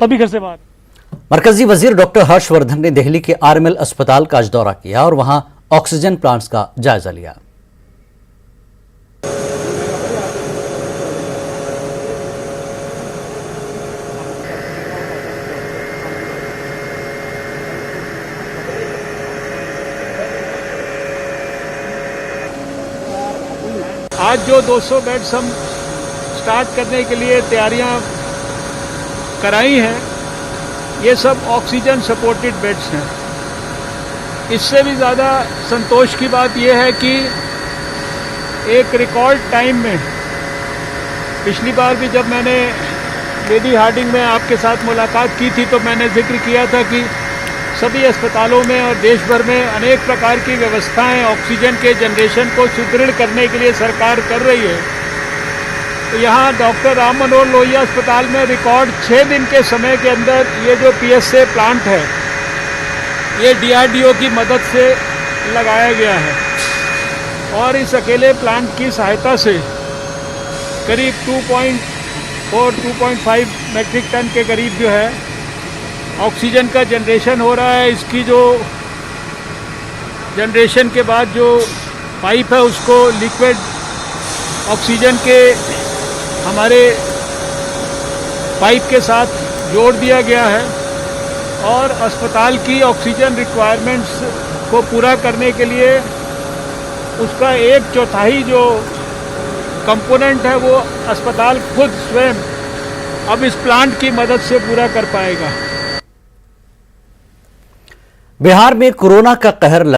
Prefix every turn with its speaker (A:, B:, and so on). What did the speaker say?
A: तभी घर से बाहर।
B: मरकजी वजीर डॉक्टर हर्षवर्धन ने दिल्ली के आरएमएल अस्पताल का आज दौरा किया और वहां ऑक्सीजन प्लांट्स का जायजा लिया।
A: आज जो 200 बेड्स हम स्टार्ट करने के लिए तैयारियां कराई हैं, ये सब ऑक्सीजन सपोर्टेड बेड्स हैं। इससे भी ज़्यादा संतोष की बात यह है कि एक रिकॉर्ड टाइम में, पिछली बार भी जब मैंने लेडी हार्डिंग में आपके साथ मुलाकात की थी तो मैंने जिक्र किया था कि सभी अस्पतालों में और देश भर में अनेक प्रकार की व्यवस्थाएं ऑक्सीजन के जनरेशन को सुदृढ़ करने के लिए सरकार कर रही है। तो यहाँ डॉक्टर राम मनोहर लोहिया अस्पताल में रिकॉर्ड 6 दिन के समय के अंदर ये जो PSA प्लांट है, ये DRDO की मदद से लगाया गया है और इस अकेले प्लांट की सहायता से करीब 2.5 मेट्रिक टन के करीब जो है ऑक्सीजन का जनरेशन हो रहा है। इसकी जो जनरेशन के बाद जो पाइप है उसको लिक्विड ऑक्सीजन के हमारे पाइप के साथ जोड़ दिया गया है और अस्पताल की ऑक्सीजन रिक्वायरमेंट्स को पूरा करने के लिए उसका 1/4 जो कंपोनेंट है वो अस्पताल खुद स्वयं अब इस प्लांट की मदद से पूरा कर पाएगा।
B: बिहार में कोरोना का कहर